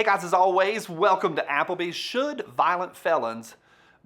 Hey guys, as always, welcome to Applebee's. Should violent felons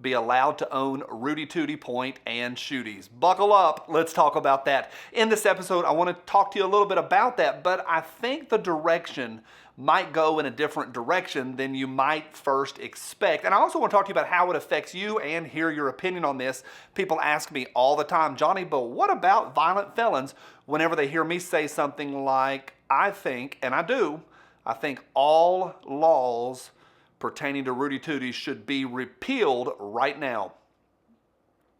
be allowed to own Rudy Tooty Point and Shooties? Buckle up, let's talk about that. In this episode, I want to talk to you a little bit about that, but I think the direction might go in a different direction than you might first expect. And I also want to talk to you about how it affects you and hear your opinion on this. People ask me all the time, Johnny, but what about violent felons? Whenever they hear me say something like, I think, and I do, I think all laws pertaining to Rudy Tooty should be repealed right now.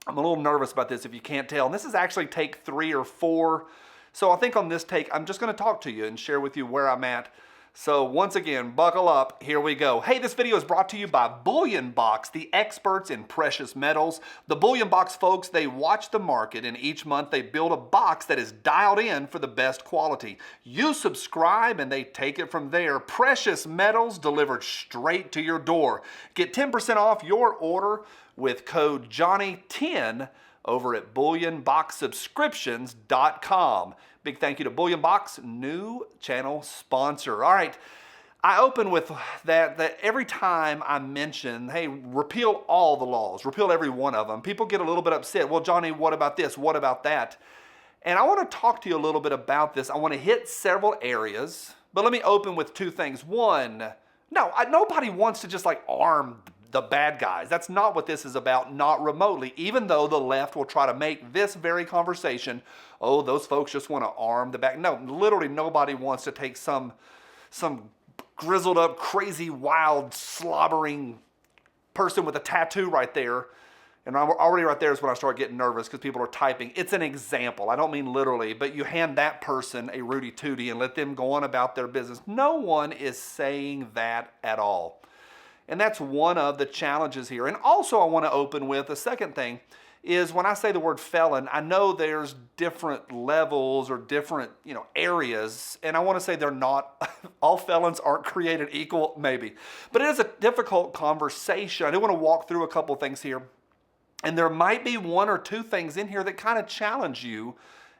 I'm a little nervous about this if you can't tell. And this is actually take 3 or 4. So I think on this take, I'm just going to talk to you and share with you where I'm at. So once again, buckle up, here we go. Hey, this video is brought to you by Bullion Box, the experts in precious metals. The Bullion Box folks, they watch the market, and each month they build a box that is dialed in for the best quality. You subscribe and they take it from there. Precious metals delivered straight to your door. Get 10% off your order with code Johnny10 over at bullionboxsubscriptions.com. Big thank you to Bullion Box, new channel sponsor. All right, I open with that every time I mention, hey, repeal all the laws, repeal every one of them, people get a little bit upset. Well, Johnny, what about this? What about that? And I want to talk to you a little bit about this. I want to hit several areas, but let me open with 2 things. One, nobody wants to just like arm the bad guys. That's not what this is about, not remotely, even though the left will try to make this very conversation, oh, those folks just want to arm the bad. No, literally nobody wants to take some grizzled up, crazy, wild, slobbering person with a tattoo right there. And already right there is when I start getting nervous because people are typing. It's an example. I don't mean literally, but you hand that person a Rudy Tooty and let them go on about their business. No one is saying that at all. And that's one of the challenges here. And also I want to open with a second thing is when I say the word felon, I know there's different levels or different, areas. And I want to say they're not, all felons aren't created equal, maybe. But it is a difficult conversation. I do want to walk through a couple things here. And there might be 1 or 2 things in here that kind of challenge you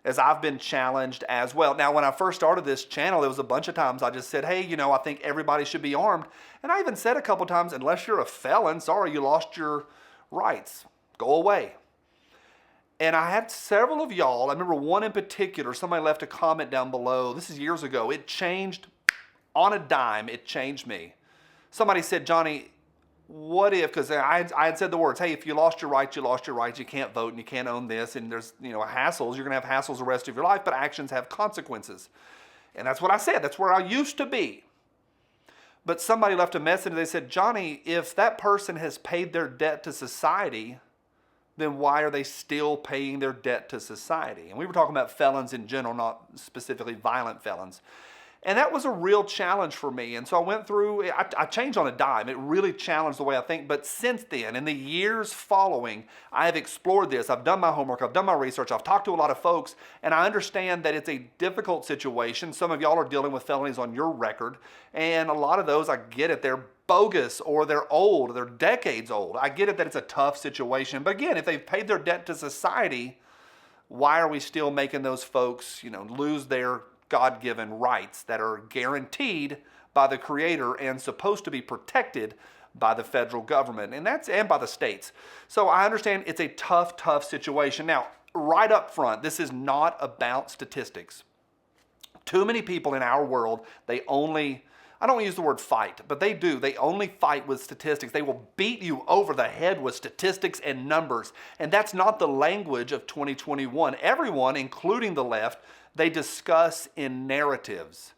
as I've been challenged as well. Now, when I first started this channel, there was a bunch of times I just said, hey, I think everybody should be armed. And I even said a couple times, unless you're a felon, sorry, you lost your rights. Go away. And I had several of y'all, I remember one in particular, somebody left a comment down below. This is years ago. It changed on a dime. It changed me. Somebody said, Johnny, what if, because I had said the words, hey, if you lost your rights, you lost your rights. You can't vote and you can't own this. And there's, hassles. You're going to have hassles the rest of your life, but actions have consequences. And that's what I said. That's where I used to be. But somebody left a message and they said, Johnny, if that person has paid their debt to society, then why are they still paying their debt to society? And we were talking about felons in general, not specifically violent felons. And that was a real challenge for me. And so I went through, I changed on a dime. It really challenged the way I think. But since then, in the years following, I have explored this. I've done my homework. I've done my research. I've talked to a lot of folks. And I understand that it's a difficult situation. Some of y'all are dealing with felonies on your record. And a lot of those, I get it, they're bogus or they're old. They're decades old. I get it that it's a tough situation. But again, if they've paid their debt to society, why are we still making those folks, lose their God-given rights that are guaranteed by the Creator and supposed to be protected by the federal government and by the states. So I understand it's a tough situation. Now, right up front, this is not about statistics. Too many people in our world, I don't use the word fight, but they do. They only fight with statistics. They will beat you over the head with statistics and numbers. And that's not the language of 2021. Everyone, including the left, they discuss in narratives.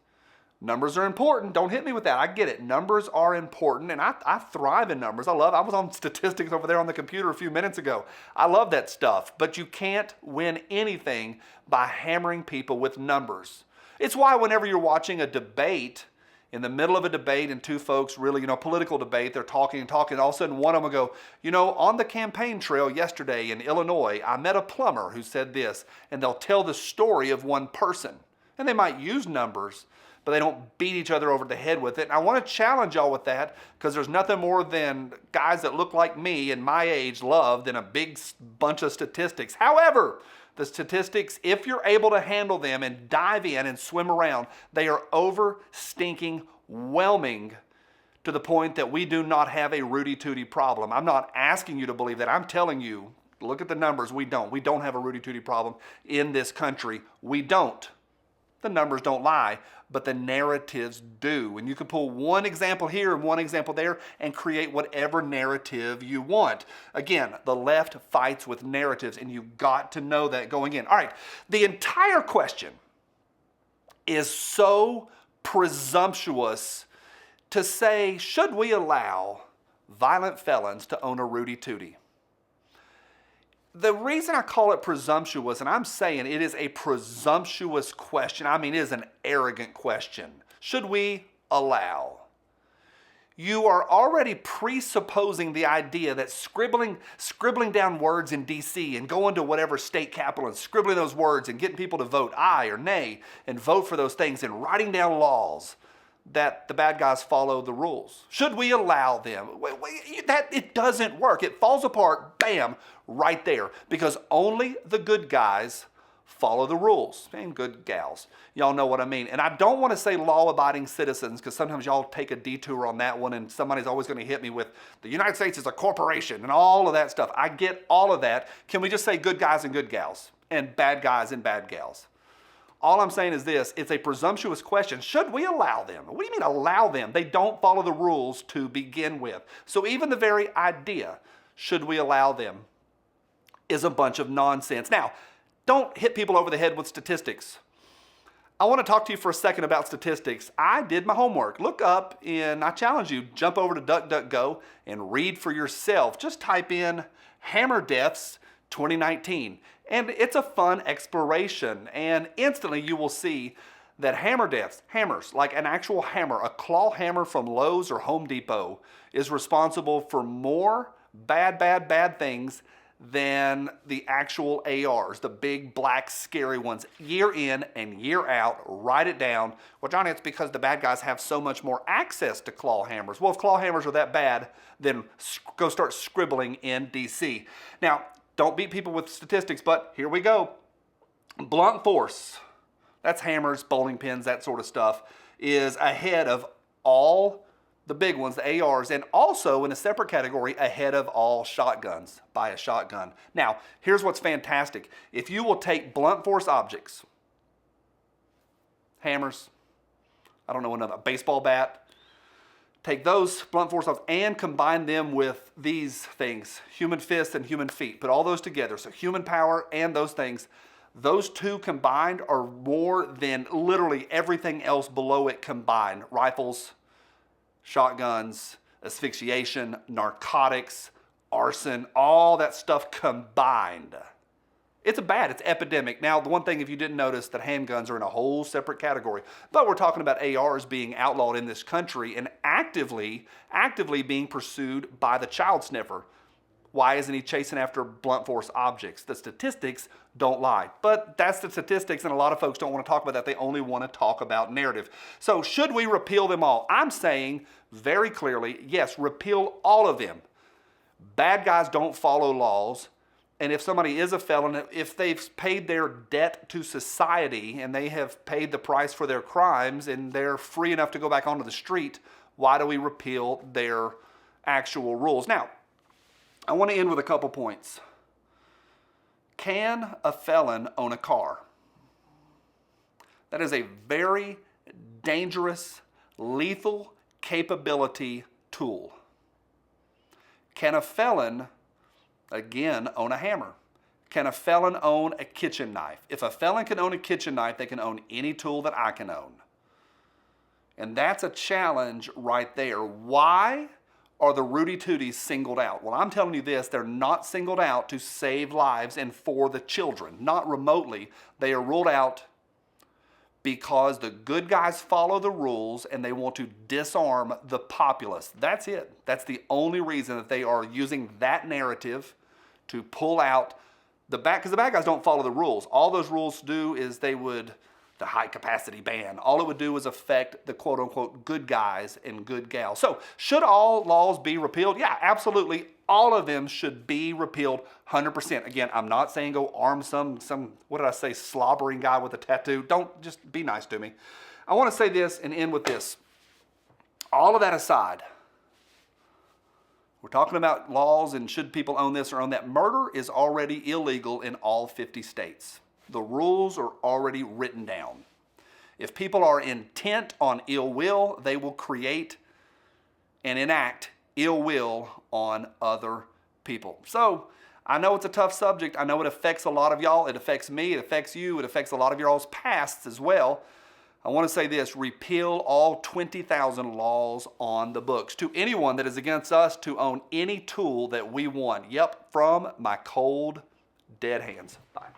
Numbers are important. Don't hit me with that. I get it. Numbers are important, and I thrive in numbers. I was on statistics over there on the computer a few minutes ago. I love that stuff, but you can't win anything by hammering people with numbers. It's why whenever you're watching a debate, in the middle of a debate and 2 folks really, political debate, they're talking and talking, all of a sudden one of them will go, on the campaign trail yesterday in Illinois, I met a plumber who said this, and they'll tell the story of one person. And they might use numbers, but they don't beat each other over the head with it. And I want to challenge y'all with that because there's nothing more than guys that look like me and my age love than a big bunch of statistics. However, the statistics, if you're able to handle them and dive in and swim around, they are over stinking whelming to the point that we do not have a Rudy-Tooty problem. I'm not asking you to believe that. I'm telling you, look at the numbers. We don't. We don't have a Rudy-Tooty problem in this country. We don't. The numbers don't lie, but the narratives do. And you can pull one example here and one example there and create whatever narrative you want. Again, the left fights with narratives, and you've got to know that going in. All right, the entire question is so presumptuous to say, should we allow violent felons to own a Rudy-Tooty? The reason I call it presumptuous, and I'm saying it is a presumptuous question, I mean it is an arrogant question. Should we allow? You are already presupposing the idea that scribbling down words in D.C. and going to whatever state capital and scribbling those words and getting people to vote aye or nay and vote for those things and writing down laws, that the bad guys follow the rules. Should we allow them? That it doesn't work. It falls apart, bam, right there. Because only the good guys follow the rules. And good gals. Y'all know what I mean. And I don't want to say law-abiding citizens, because sometimes y'all take a detour on that one and somebody's always going to hit me with the United States is a corporation and all of that stuff. I get all of that. Can we just say good guys and good gals and bad guys and bad gals? All I'm saying is this, it's a presumptuous question. Should we allow them? What do you mean allow them? They don't follow the rules to begin with. So even the very idea, should we allow them, is a bunch of nonsense. Now, don't hit people over the head with statistics. I want to talk to you for a second about statistics. I did my homework. Look up and I challenge you, jump over to DuckDuckGo and read for yourself. Just type in hammer deaths 2019. And it's a fun exploration, and instantly you will see that hammer deaths, hammers, like an actual hammer, a claw hammer from Lowe's or Home Depot, is responsible for more bad things than the actual ARs, the big black scary ones, year in and year out. Write it down. Well, Johnny, it's because the bad guys have so much more access to claw hammers. Well, if claw hammers are that bad, then go start scribbling in DC. Now, don't beat people with statistics, but here we go. Blunt force, that's hammers, bowling pins, that sort of stuff, is ahead of all the big ones, the ARs, and also in a separate category, ahead of all shotguns, by a shotgun. Now, here's what's fantastic. If you will take blunt force objects, hammers, I don't know another, a baseball bat, take those blunt force objects and combine them with these things, human fists and human feet. Put all those together. So human power and those things, those two combined are more than literally everything else below it combined. Rifles, shotguns, asphyxiation, narcotics, arson, all that stuff combined. It's it's epidemic. Now, the one thing, if you didn't notice, that handguns are in a whole separate category. But we're talking about ARs being outlawed in this country and actively being pursued by the child sniffer. Why isn't he chasing after blunt force objects? The statistics don't lie. But that's the statistics, and a lot of folks don't want to talk about that. They only want to talk about narrative. So should we repeal them all? I'm saying very clearly, yes, repeal all of them. Bad guys don't follow laws. And if somebody is a felon, if they've paid their debt to society and they have paid the price for their crimes and they're free enough to go back onto the street, why do we repeal their actual rules? Now, I want to end with a couple points. Can a felon own a car? That is a very dangerous, lethal capability tool. Can a felon, again, own a hammer? Can a felon own a kitchen knife? If a felon can own a kitchen knife, they can own any tool that I can own. And that's a challenge right there. Why are the Rudy-Tooties singled out? Well, I'm telling you this, they're not singled out to save lives and for the children. Not remotely. They are ruled out because the good guys follow the rules and they want to disarm the populace. That's it. That's the only reason that they are using that narrative to pull out the bad, because the bad guys don't follow the rules. All those rules do is the high capacity ban. All it would do is affect the quote unquote good guys and good gals. So should all laws be repealed? Yeah, absolutely. All of them should be repealed 100%. Again, I'm not saying go arm some, what did I say, slobbering guy with a tattoo. Don't, just be nice to me. I want to say this and end with this. All of that aside, We're talking about laws and should people own this or own that. Murder is already illegal in all 50 states. The rules are already written down. If people are intent on ill will, they will create and enact ill will on other people. So I know it's a tough subject. I know it affects a lot of y'all. It affects me. It affects you. It affects a lot of y'all's pasts as well. I want to say this: repeal all 20,000 laws on the books to anyone that is against us to own any tool that we want. Yep, from my cold, dead hands. Bye.